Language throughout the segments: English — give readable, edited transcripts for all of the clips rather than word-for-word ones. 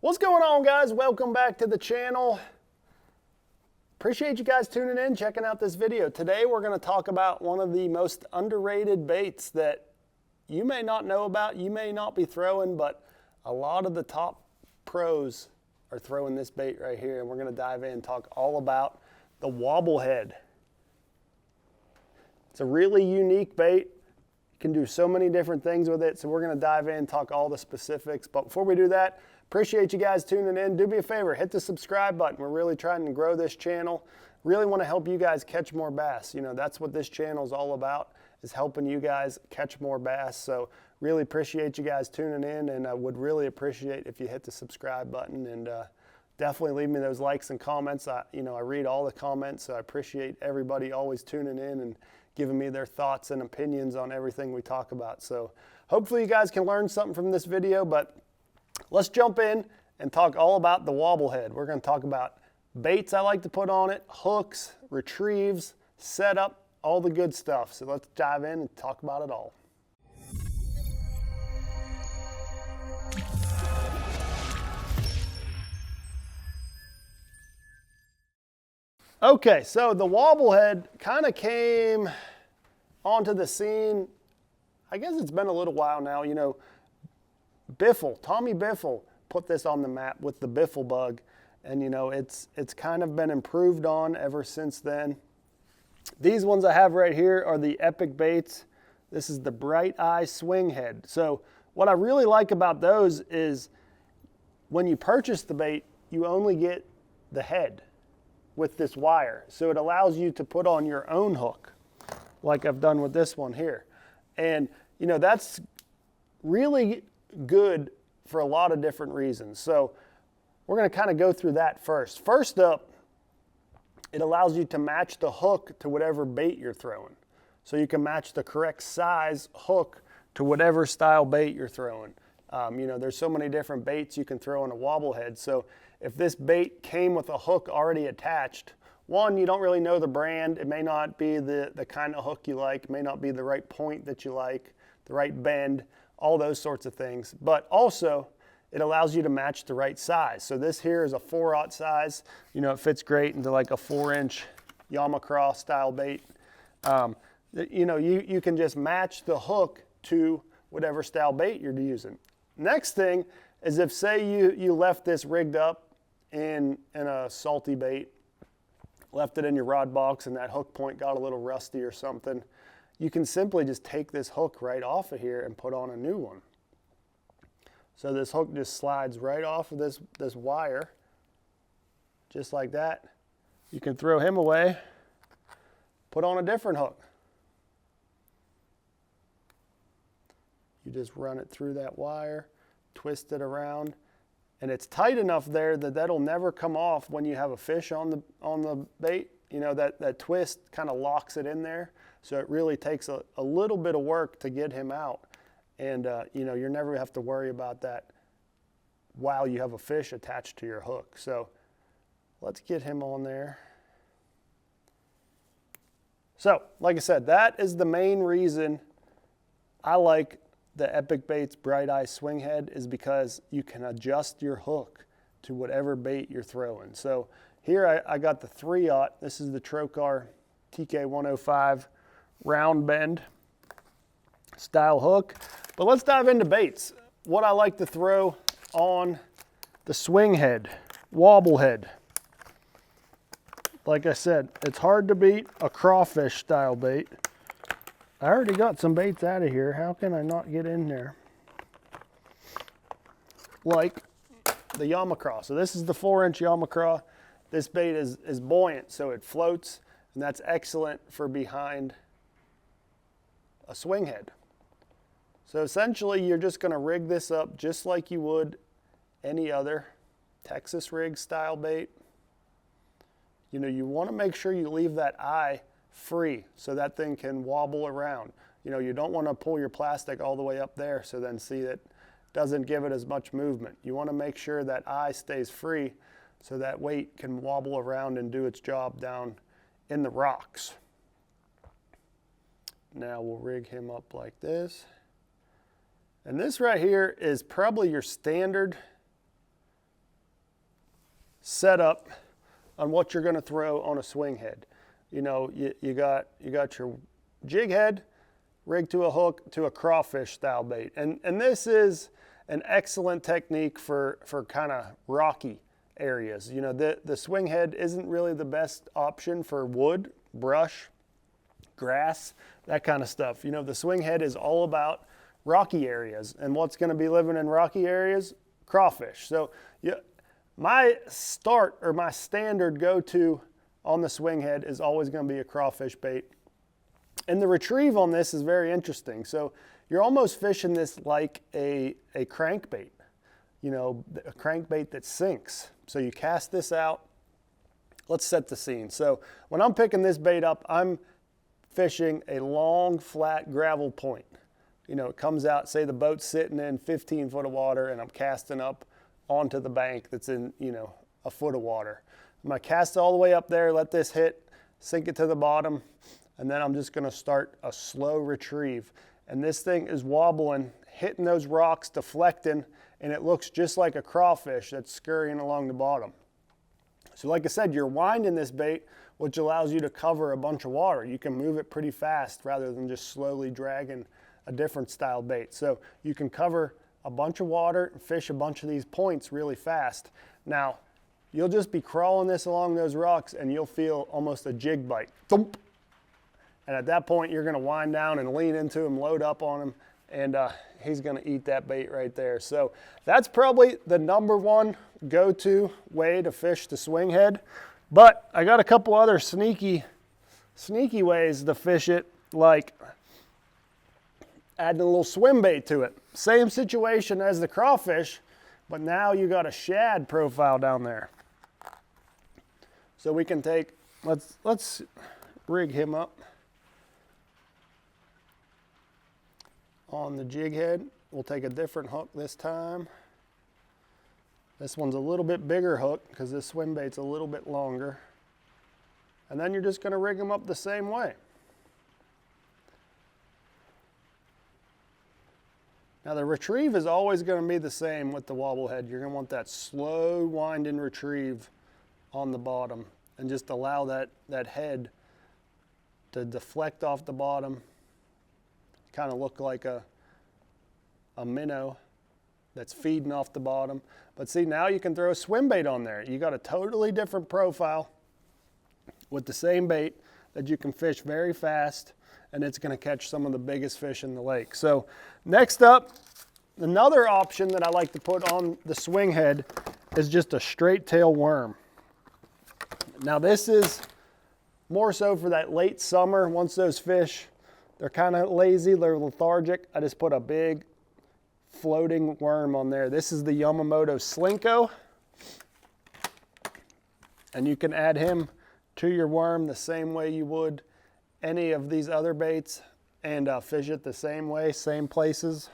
What's going on, guys? Welcome back to the channel. Appreciate you guys tuning in, checking out this video. Today we're going to talk about one of the most underrated baits that you may not know about, you may not be throwing, but a lot of the top pros are throwing this bait right here, and we're going to dive in and talk all about the Wobblehead. It's a really unique bait. You can do so many different things with it, so we're going to dive in and talk all the specifics. But before we do that, appreciate you guys tuning in. Do me a favor, hit the subscribe button. We're really trying to grow this channel. Really want to help you guys catch more bass. You know, that's what this channel is all about, is helping you guys catch more bass. So really appreciate you guys tuning in, and I would really appreciate if you hit the subscribe button, and definitely leave me those likes and comments. I read all the comments, so I appreciate everybody always tuning in and giving me their thoughts and opinions on everything we talk about. So hopefully you guys can learn something from this video, but let's jump in and talk all about the Wobblehead. We're going to talk about baits I like to put on it, hooks, retrieves, setup, all the good stuff. So let's dive in and talk about it all. Okay, so the Wobblehead kind of came onto the scene, I guess it's been a little while now. You know, Tommy Biffle put this on the map with the Biffle bug, and you know, it's kind of been improved on ever since then. These ones I have right here are the Epic baits. This is the Bright Eye Swing Head. So what I really like about those is when you purchase the bait, you only get the head with this wire. So it allows you to put on your own hook, like I've done with this one here. And you know, that's really good for a lot of different reasons. So we're going to kind of go through that first. First up, it allows you to match the hook to whatever bait you're throwing. So you can match the correct size hook to whatever style bait you're throwing. You know, there's so many different baits you can throw in a Wobblehead. So if this bait came with a hook already attached, one, you don't really know the brand. It may not be the kind of hook you like. It may not be the right point that you like, the right bend, all those sorts of things. But also, it allows you to match the right size. So this here is a 4/0 size. You know, it fits great into like a 4-inch Yamacraw style bait. You know, you can just match the hook to whatever style bait you're using. Next thing is, if say you left this rigged up in a salty bait, left it in your rod box and that hook point got a little rusty or something, you can simply just take this hook right off of here and put on a new one. So this hook just slides right off of this wire, just like that. You can throw him away, put on a different hook. You just run it through that wire, twist it around, and it's tight enough there that that'll never come off when you have a fish on the bait. You know, that twist kind of locks it in there. So it really takes a little bit of work to get him out. And you know, you never have to worry about that while you have a fish attached to your hook. So let's get him on there. So like I said, that is the main reason I like the Epic Baits Bright Eye Swing Head, is because you can adjust your hook to whatever bait you're throwing. So here I got the 3/0. This is the Trocar TK105 round bend style hook. But let's dive into baits. What I like to throw on the Swing Head, Wobblehead. Like I said, it's hard to beat a crawfish style bait. I already got some baits out of here. How can I not get in there? Like the Yamacraw. So this is the 4-inch Yamacraw. This bait is buoyant, so it floats, and that's excellent for behind a swing head. So essentially, you're just going to rig this up just like you would any other Texas rig style bait. You know, you want to make sure you leave that eye free so that thing can wobble around. You know, you don't want to pull your plastic all the way up there, so then see that doesn't give it as much movement. You want to make sure that eye stays free so that weight can wobble around and do its job down in the rocks. Now we'll rig him up like this. And this right here is probably your standard setup on what you're going to throw on a swing head. You know, you got your jig head rigged to a hook to a crawfish style bait. And this is an excellent technique for kind of rocky areas. You know, the swing head isn't really the best option for wood, brush, grass, that kind of stuff. You know, the swing head is all about rocky areas. And what's going to be living in rocky areas? Crawfish. So my start or my standard go-to on the swing head is always going to be a crawfish bait. And the retrieve on this is very interesting. So you're almost fishing this like a crankbait, you know, a crankbait that sinks. So you cast this out. Let's set the scene. So when I'm picking this bait up, I'm fishing a long, flat gravel point. You know, it comes out, say the boat's sitting in 15 foot of water and I'm casting up onto the bank that's in, you know, a foot of water. I'm gonna cast it all the way up there, let this hit, sink it to the bottom, and then I'm just gonna start a slow retrieve. And this thing is wobbling, hitting those rocks, deflecting, and it looks just like a crawfish that's scurrying along the bottom. So like I said, you're winding this bait, which allows you to cover a bunch of water. You can move it pretty fast rather than just slowly dragging a different style bait. So you can cover a bunch of water and fish a bunch of these points really fast. Now, you'll just be crawling this along those rocks and you'll feel almost a jig bite. Thump. And at that point, you're gonna wind down and lean into him, load up on him, and he's gonna eat that bait right there. So that's probably the #1 go-to way to fish the swing head. But I got a couple other sneaky ways to fish it, like adding a little swim bait to it. Same situation as the crawfish, but now you got a shad profile down there. So we can take, let's rig him up on the jig head. We'll take a different hook this time. This one's a little bit bigger hook because this swim bait's a little bit longer. And then you're just gonna rig them up the same way. Now the retrieve is always going to be the same with the wobblehead. You're going to want that slow wind and retrieve on the bottom and just allow that head to deflect off the bottom, kind of look like a minnow that's feeding off the bottom. But see, now you can throw a swim bait on there. You got a totally different profile with the same bait that you can fish very fast, and it's going to catch some of the biggest fish in the lake. So next up, another option that I like to put on the swing head is just a straight tail worm. Now this is more so for that late summer. Once those fish, they're kind of lazy, they're lethargic, I just put a big floating worm on there. This is the Yamamoto Slinko, and you can add him to your worm the same way you would any of these other baits and fish it the same way, same places,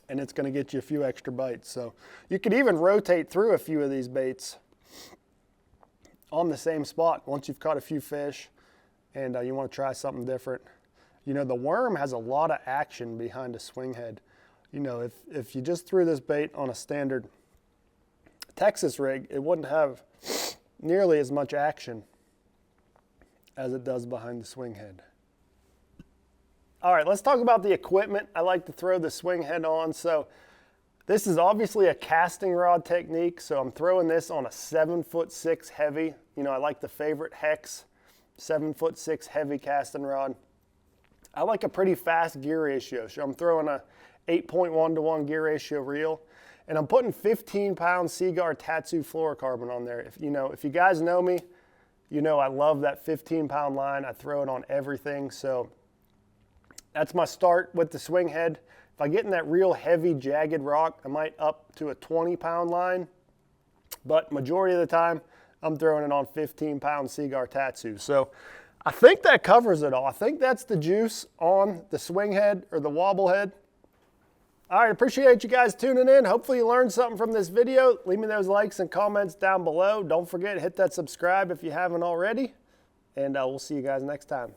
and it's going to get you a few extra bites. So you could even rotate through a few of these baits on the same spot once you've caught a few fish and you want to try something different. You know, the worm has a lot of action behind a swing head. You know, if you just threw this bait on a standard Texas rig, it wouldn't have nearly as much action as it does behind the swing head. All right, let's talk about the equipment I like to throw the swing head on. So this is obviously a casting rod technique, so I'm throwing this on a 7'6" heavy. You know, I like the favorite Hex 7'6" heavy casting rod. I like a pretty fast gear ratio, so I'm throwing a 8.1 to 1 gear ratio reel, and I'm putting 15-pound Seaguar Tatsu fluorocarbon on there. If you guys know me, you know I love that 15-pound line. I throw it on everything, so that's my start with the swing head. If I get in that real heavy, jagged rock, I might up to a 20-pound line, but majority of the time, I'm throwing it on 15-pound Seaguar Tatsu. So I think that covers it all. I think that's the juice on the swing head or the wobble head. All right, appreciate you guys tuning in. Hopefully you learned something from this video. Leave me those likes and comments down below. Don't forget, hit that subscribe if you haven't already, and we'll see you guys next time.